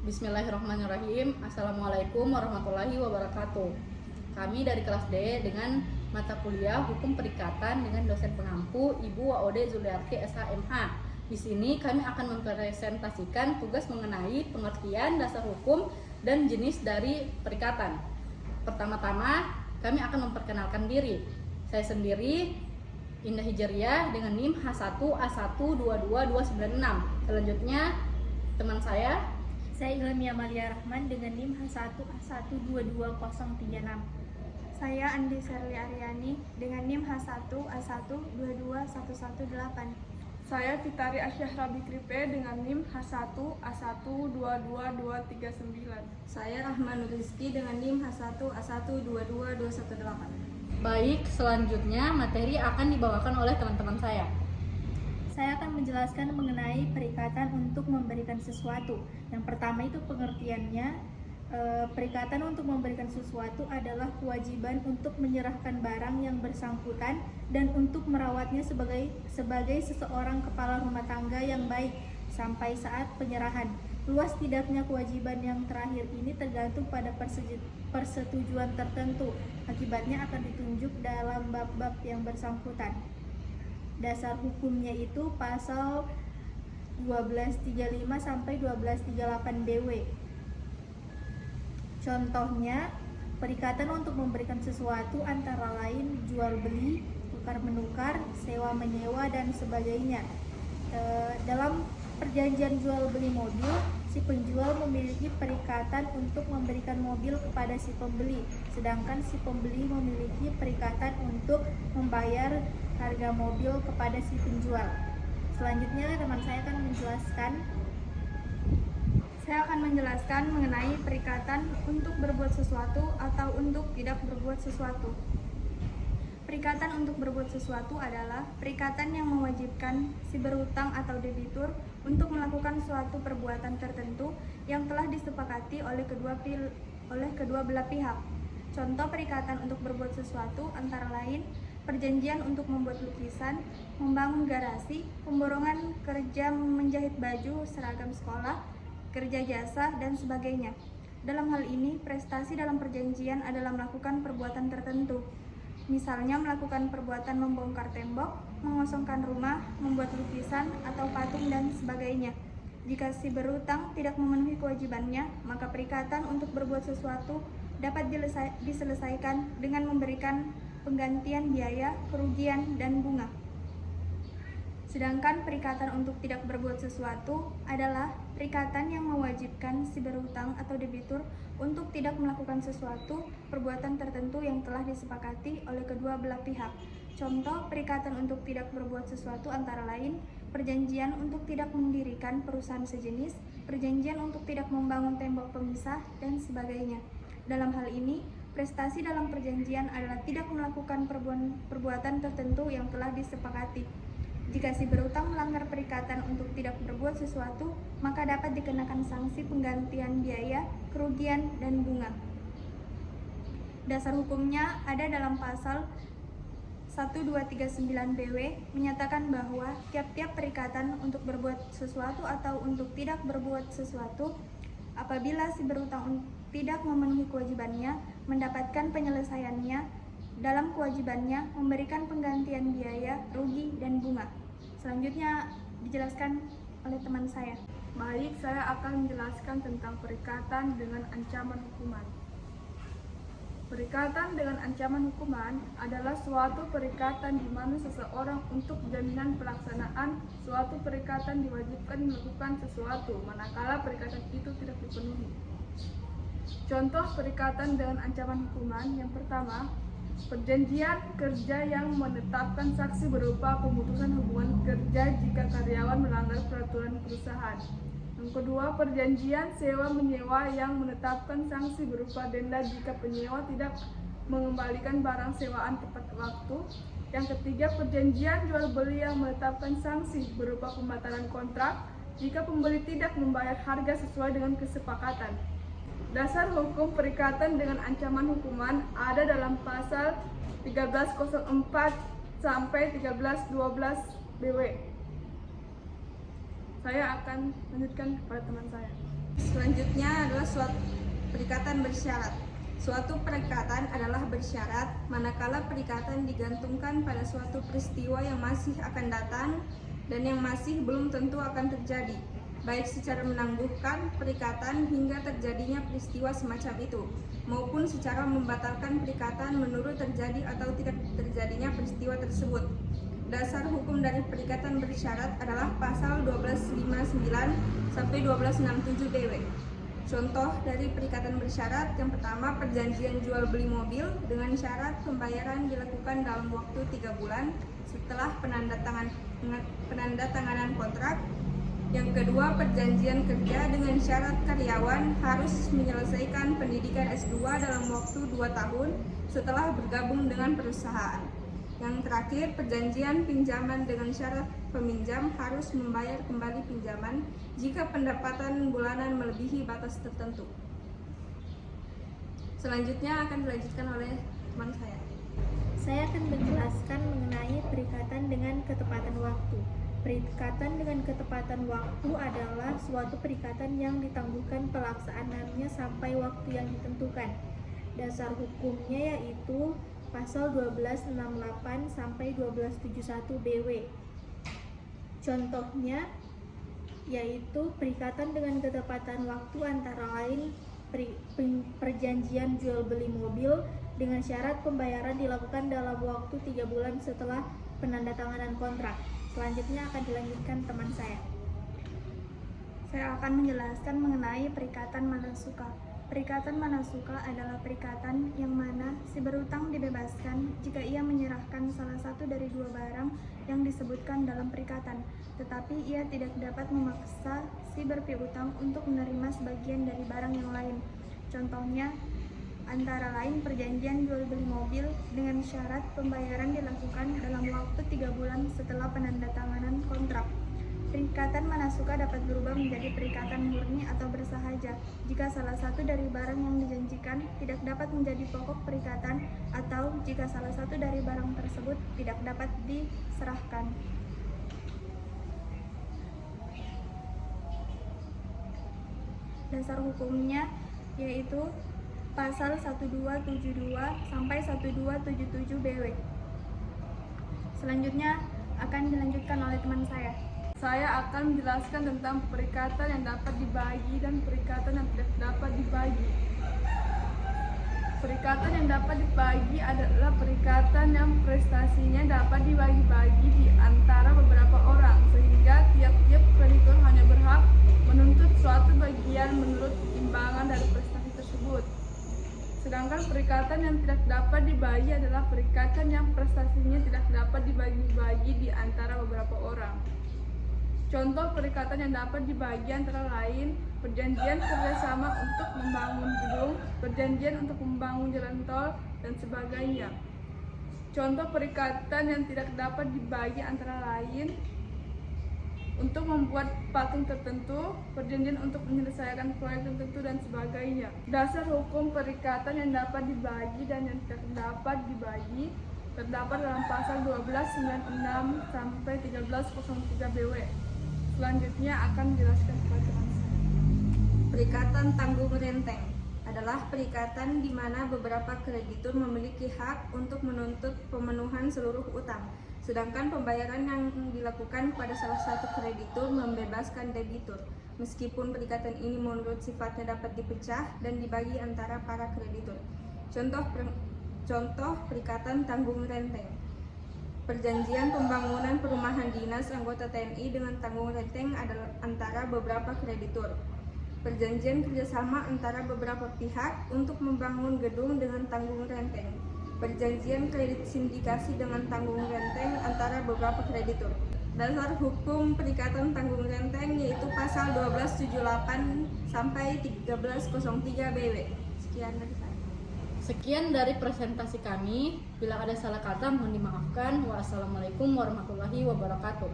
Bismillahirrahmanirrahim. Assalamualaikum warahmatullahi wabarakatuh. Kami dari kelas D dengan mata kuliah Hukum Perikatan dengan dosen pengampu Ibu Waode Zuliarti SHMH. Di sini kami akan mempresentasikan tugas mengenai pengertian dasar hukum dan jenis dari perikatan. Pertama-tama kami akan memperkenalkan diri. Saya sendiri Indah Hijriyah dengan NIM H1A122296. Selanjutnya teman saya Ilmi Amalia Rahman dengan NIM H1A122036. Saya Andi Serli Aryani dengan NIM H1A122118. Saya Fitari Asyah Rabi Kripe dengan NIM H1A122239. Saya Rahman Rizki dengan NIM H1A122218. Baik, selanjutnya materi akan dibawakan oleh teman-teman saya. Saya akan menjelaskan mengenai perikatan untuk memberikan sesuatu. Yang pertama itu pengertiannya, perikatan untuk memberikan sesuatu adalah kewajiban untuk menyerahkan barang yang bersangkutan dan untuk merawatnya sebagai seseorang kepala rumah tangga yang baik sampai saat penyerahan. Luas tidaknya kewajiban yang terakhir ini tergantung pada persetujuan tertentu. Akibatnya akan ditunjuk dalam bab-bab yang bersangkutan. Dasar hukumnya itu pasal 1235 sampai 1238 BW. Contohnya, perikatan untuk memberikan sesuatu antara lain jual beli, tukar menukar, sewa menyewa dan sebagainya. Dalam perjanjian jual beli mobil, si penjual memiliki perikatan untuk memberikan mobil kepada si pembeli, sedangkan si pembeli memiliki perikatan untuk membayar harga mobil kepada si penjual. Selanjutnya teman saya akan menjelaskan. Saya akan menjelaskan mengenai perikatan untuk berbuat sesuatu atau untuk tidak berbuat sesuatu. Perikatan untuk berbuat sesuatu adalah perikatan yang mewajibkan si berutang atau debitur untuk melakukan suatu perbuatan tertentu yang telah disepakati oleh kedua belah pihak. Contoh perikatan untuk berbuat sesuatu antara lain perjanjian untuk membuat lukisan, membangun garasi, pemborongan kerja menjahit baju seragam sekolah, kerja jasa, dan sebagainya. Dalam hal ini, prestasi dalam perjanjian adalah melakukan perbuatan tertentu. Misalnya melakukan perbuatan membongkar tembok, mengosongkan rumah, membuat lukisan, atau patung, dan sebagainya. Jika si berutang tidak memenuhi kewajibannya, maka perikatan untuk berbuat sesuatu dapat diselesaikan dengan memberikan penggantian biaya, kerugian, dan bunga. Sedangkan perikatan untuk tidak berbuat sesuatu adalah perikatan yang mewajibkan si berutang atau debitur untuk tidak melakukan sesuatu perbuatan tertentu yang telah disepakati oleh kedua belah pihak. Contoh perikatan untuk tidak berbuat sesuatu antara lain perjanjian untuk tidak mendirikan perusahaan sejenis, perjanjian untuk tidak membangun tembok pemisah, dan sebagainya. Dalam hal ini, prestasi dalam perjanjian adalah tidak melakukan perbuatan tertentu yang telah disepakati. Jika si berutang melanggar perikatan untuk tidak berbuat sesuatu, maka dapat dikenakan sanksi penggantian biaya, kerugian, dan bunga. Dasar hukumnya ada dalam pasal 1239 BW menyatakan bahwa tiap-tiap perikatan untuk berbuat sesuatu atau untuk tidak berbuat sesuatu, apabila si berutang tidak memenuhi kewajibannya, mendapatkan penyelesaiannya dalam kewajibannya memberikan penggantian biaya, rugi, dan bunga. Selanjutnya dijelaskan oleh teman saya. Baik, saya akan menjelaskan tentang perikatan dengan ancaman hukuman. Perikatan dengan ancaman hukuman adalah suatu perikatan di mana seseorang untuk jaminan pelaksanaan suatu perikatan diwajibkan melakukan sesuatu manakala perikatan itu tidak dipenuhi. Contoh perikatan dengan ancaman hukuman yang pertama, perjanjian kerja yang menetapkan sanksi berupa pemutusan hubungan kerja jika karyawan melanggar peraturan perusahaan. Yang kedua, perjanjian sewa menyewa yang menetapkan sanksi berupa denda jika penyewa tidak mengembalikan barang sewaan tepat waktu. Yang ketiga, perjanjian jual beli yang menetapkan sanksi berupa pembatalan kontrak jika pembeli tidak membayar harga sesuai dengan kesepakatan. Dasar hukum perikatan dengan ancaman hukuman ada dalam pasal 1304 sampai 1312 BW. Saya akan lanjutkan kepada teman saya. Selanjutnya adalah suatu perikatan bersyarat. Suatu perikatan adalah bersyarat manakala perikatan digantungkan pada suatu peristiwa yang masih akan datang dan yang masih belum tentu akan terjadi, baik secara menangguhkan perikatan hingga terjadinya peristiwa semacam itu, maupun secara membatalkan perikatan menurut terjadi atau tidak terjadinya peristiwa tersebut. Dasar hukum dari perikatan bersyarat adalah pasal 1259 sampai 1267 BW. Contoh dari perikatan bersyarat yang pertama, perjanjian jual beli mobil dengan syarat pembayaran dilakukan dalam waktu 3 bulan setelah penandatanganan kontrak. Yang kedua, perjanjian kerja dengan syarat karyawan harus menyelesaikan pendidikan S2 dalam waktu 2 tahun setelah bergabung dengan perusahaan. Yang terakhir, perjanjian pinjaman dengan syarat peminjam harus membayar kembali pinjaman jika pendapatan bulanan melebihi batas tertentu. Selanjutnya akan dilanjutkan oleh teman saya. Saya akan menjelaskan mengenai perikatan dengan ketepatan waktu. Perikatan dengan ketepatan waktu adalah suatu perikatan yang ditangguhkan pelaksanaannya sampai waktu yang ditentukan. Dasar hukumnya yaitu pasal 1268 sampai 1271 BW. Contohnya yaitu perikatan dengan ketepatan waktu antara lain perjanjian jual beli mobil dengan syarat pembayaran dilakukan dalam waktu 3 bulan setelah penandatanganan kontrak. Selanjutnya akan dilanjutkan teman saya. Saya akan menjelaskan mengenai perikatan manasuka. Perikatan manasuka adalah perikatan yang mana si berutang dibebaskan jika ia menyerahkan salah satu dari 2 barang yang disebutkan dalam perikatan, tetapi ia tidak dapat memaksa si berpiutang untuk menerima sebagian dari barang yang lain. Contohnya antara lain perjanjian jual beli mobil dengan syarat pembayaran dilakukan dalam waktu 3 bulan setelah penandatanganan kontrak. Perikatan manasuka dapat berubah menjadi perikatan murni atau bersahaja jika salah satu dari barang yang dijanjikan tidak dapat menjadi pokok perikatan atau jika salah satu dari barang tersebut tidak dapat diserahkan. Dasar hukumnya yaitu pasal 1272 sampai 1277 BW. Selanjutnya akan dilanjutkan oleh teman saya. Saya akan menjelaskan tentang perikatan yang dapat dibagi dan perikatan yang tidak dapat dibagi. Perikatan yang dapat dibagi adalah perikatan yang prestasinya dapat dibagi-bagi di antara beberapa orang, sehingga tiap-tiap kreditur hanya berhak menuntut suatu bagian menurut timbangan dari prestasi tersebut. Sedangkan perikatan yang tidak dapat dibagi adalah perikatan yang prestasinya tidak dapat dibagi-bagi di antara beberapa orang. Contoh perikatan yang dapat dibagi antara lain perjanjian kerjasama untuk membangun gedung, perjanjian untuk membangun jalan tol, dan sebagainya. Contoh perikatan yang tidak dapat dibagi antara lain untuk membuat patung tertentu, perjanjian untuk menyelesaikan proyek tertentu, dan sebagainya. Dasar hukum perikatan yang dapat dibagi dan yang tidak dapat dibagi terdapat dalam pasal 1296 sampai 1303 BW. Selanjutnya akan dijelaskan kepada teman saya. Perikatan tanggung renteng adalah perikatan di mana beberapa kreditur memiliki hak untuk menuntut pemenuhan seluruh utang, sedangkan pembayaran yang dilakukan pada salah satu kreditur membebaskan debitur, meskipun perikatan ini menurut sifatnya dapat dipecah dan dibagi antara para kreditur. Contoh perikatan tanggung renteng: perjanjian pembangunan perumahan dinas anggota TNI dengan tanggung renteng adalah antara beberapa kreditur. Perjanjian kerjasama antara beberapa pihak untuk membangun gedung dengan tanggung renteng. Perjanjian kredit sindikasi dengan tanggung renteng antara beberapa kreditur. Dasar hukum perikatan tanggung renteng yaitu pasal 1278 sampai 1303 BW. Sekian dari saya. Sekian dari presentasi kami. Bila ada salah kata mohon dimaafkan. Wassalamualaikum warahmatullahi wabarakatuh.